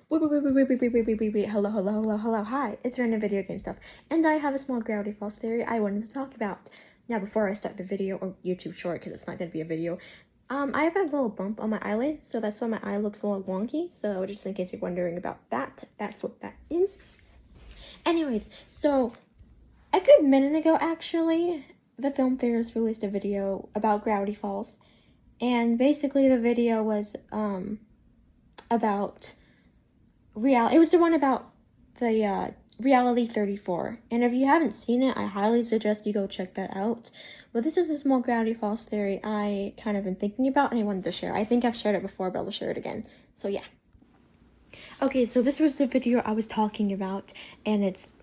Wait, hello, hi, it's random video game stuff, and I have a small Gravity Falls theory I wanted to talk about. Now, before I start the video, or YouTube short, because it's not going to be a video, I have a little bump on my eyelid, so that's why my eye looks a little wonky, so just in case you're wondering about that, that's what that is. Anyways, so, a good minute ago, actually, the film theorists released a video about Gravity Falls, and basically the video was, about it was the one about the Reality 34, and if you haven't seen it, I highly suggest you go check that out. But this is a small Gravity Falls theory I kind of been thinking about and I wanted to share. I think I've shared it before, but I'll share it again. So yeah. Okay, so this was the video I was talking about, and it's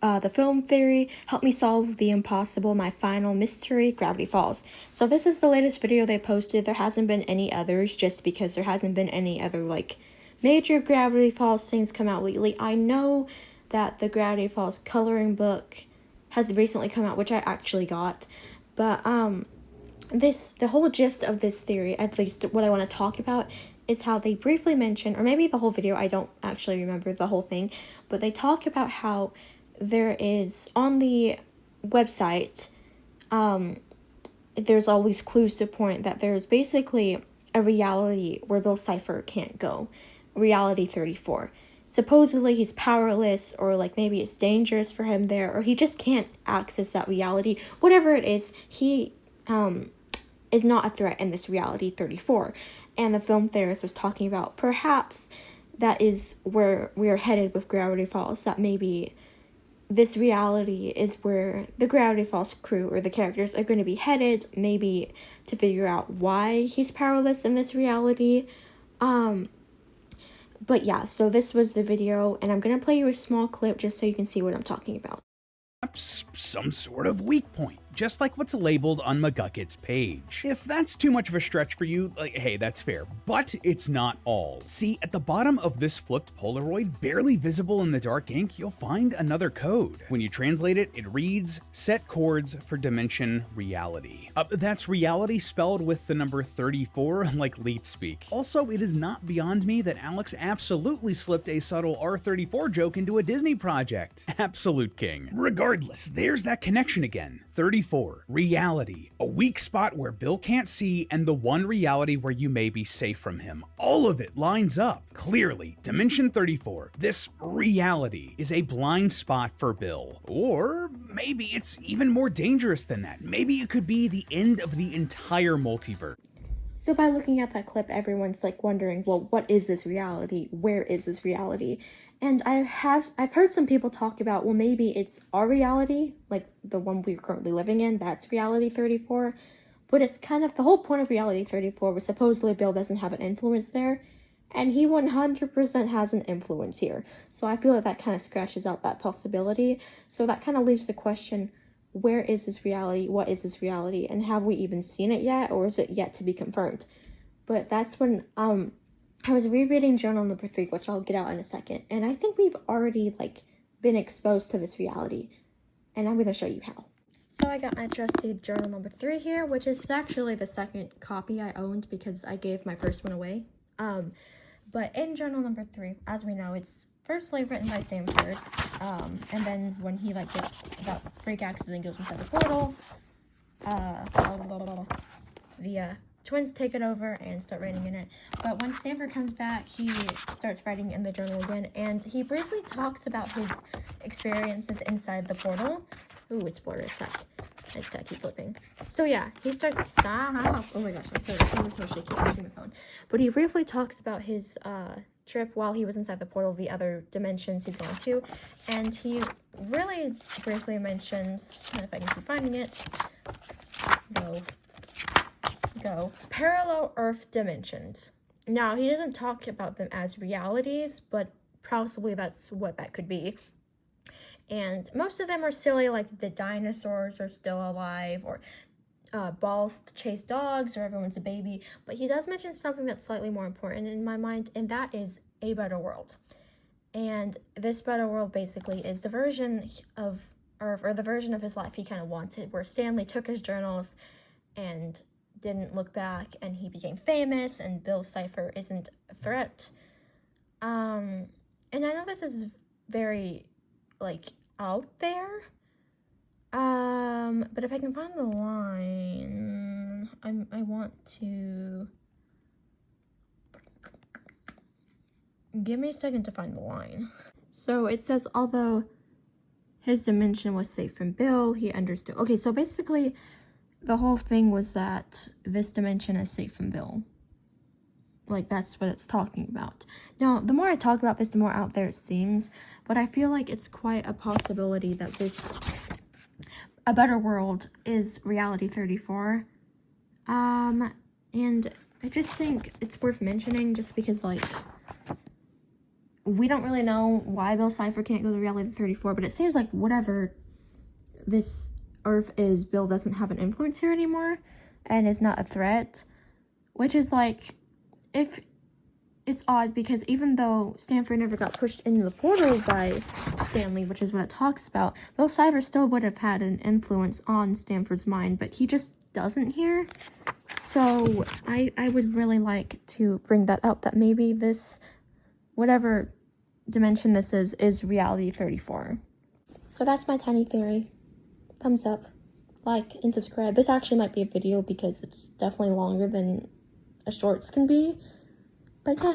the film theory, help me solve the impossible, my final mystery, Gravity Falls. So this is the latest video they posted. There hasn't been any others, just because there hasn't been any other, like, major Gravity Falls things come out lately. I know that the Gravity Falls coloring book has recently come out, which I actually got, but the whole gist of this theory, at least what I want to talk about, is how they briefly mention, or maybe the whole video, I don't actually remember the whole thing, but they talk about how there is, on the website, there's all these clues to point that there's basically a reality where Bill Cipher can't go. Reality 34. Supposedly he's powerless, or like maybe it's dangerous for him there, or he just can't access that reality. Whatever it is, he is not a threat in this reality 34. And the film theorist was talking about perhaps that is where we are headed with Gravity Falls, that maybe this reality is where the Gravity Falls crew or the characters are going to be headed, maybe to figure out why he's powerless in this reality. But yeah, so this was the video, and I'm going to play you a small clip just so you can see what I'm talking about. Some sort of weak point, just like what's labeled on McGucket's page. If that's too much of a stretch for you, like, hey, that's fair, but it's not all. See, at the bottom of this flipped Polaroid, barely visible in the dark ink, you'll find another code. When you translate it, it reads, set chords for dimension reality. That's reality spelled with the number 34, like Leet speak. Also, it is not beyond me that Alex absolutely slipped a subtle R34 joke into a Disney project. Absolute king. Regardless, there's that connection again. 34, reality, a weak spot where Bill can't see, and the one reality where you may be safe from him. All of it lines up. Clearly, Dimension 34, this reality, is a blind spot for Bill. Or maybe it's even more dangerous than that. Maybe it could be the end of the entire multiverse. So by looking at that clip, everyone's like wondering, well, what is this reality? Where is this reality? And I've heard some people talk about, well, maybe it's our reality, like the one we're currently living in, that's reality 34. But it's kind of, the whole point of reality 34 was supposedly Bill doesn't have an influence there, and he 100% has an influence here. So I feel like that kind of scratches out that possibility. So that kind of leaves the question, where is this reality? What is this reality? And have we even seen it yet, or is it yet to be confirmed? But that's when I was rereading journal number 3, which I'll get out in a second, and I think we've already been exposed to this reality, and I'm going to show you how. So I got my trusty journal number 3 here, which is actually the second copy I owned because I gave my first one away. But in journal number 3, as we know, it's firstly written by Stanford, and then when he gets about freak accident, goes inside the portal, the twins take it over and start writing in it. But when Stanford comes back, he starts writing in the journal again, and he briefly talks about his experiences inside the portal. Ooh, it's border check. I keep flipping. So yeah, he starts, oh my gosh, I'm so shaky, I'm using my phone. But he briefly talks about his trip while he was inside the portal, the other dimensions he's going to, and he really briefly mentions, if I can keep finding it, go, parallel Earth dimensions. Now, he doesn't talk about them as realities, but possibly that's what that could be. And most of them are silly, like the dinosaurs are still alive, or balls chase dogs, or everyone's a baby. But he does mention something that's slightly more important in my mind, and that is a better world. And this better world basically is the version of Earth, or the version of his life he kind of wanted, where Stanley took his journals and didn't look back, and he became famous, and Bill Cipher isn't a threat. I know this is very, like, out there. But if I can find the line, I want to... Give me a second to find the line. So it says, although his dimension was safe from Bill, he understood. Okay, so basically, the whole thing was that this dimension is safe from Bill. Like, that's what it's talking about. Now, the more I talk about this, the more out there it seems. But I feel like it's quite a possibility that this, a better world, is reality 34. And I just think it's worth mentioning just because, like, we don't really know why Bill Cipher can't go to reality 34, but it seems like whatever this Earth is, Bill doesn't have an influence here anymore and is not a threat. Which is like, if it's odd because even though Stanford never got pushed into the portal by Stanley, which is what it talks about, Bill Cipher still would have had an influence on Stanford's mind, but he just doesn't here. So I would really like to bring that up, that maybe this, whatever dimension this is reality 34. So that's my tiny theory. Thumbs up, like, and subscribe. This actually might be a video because it's definitely longer than a shorts can be. But yeah.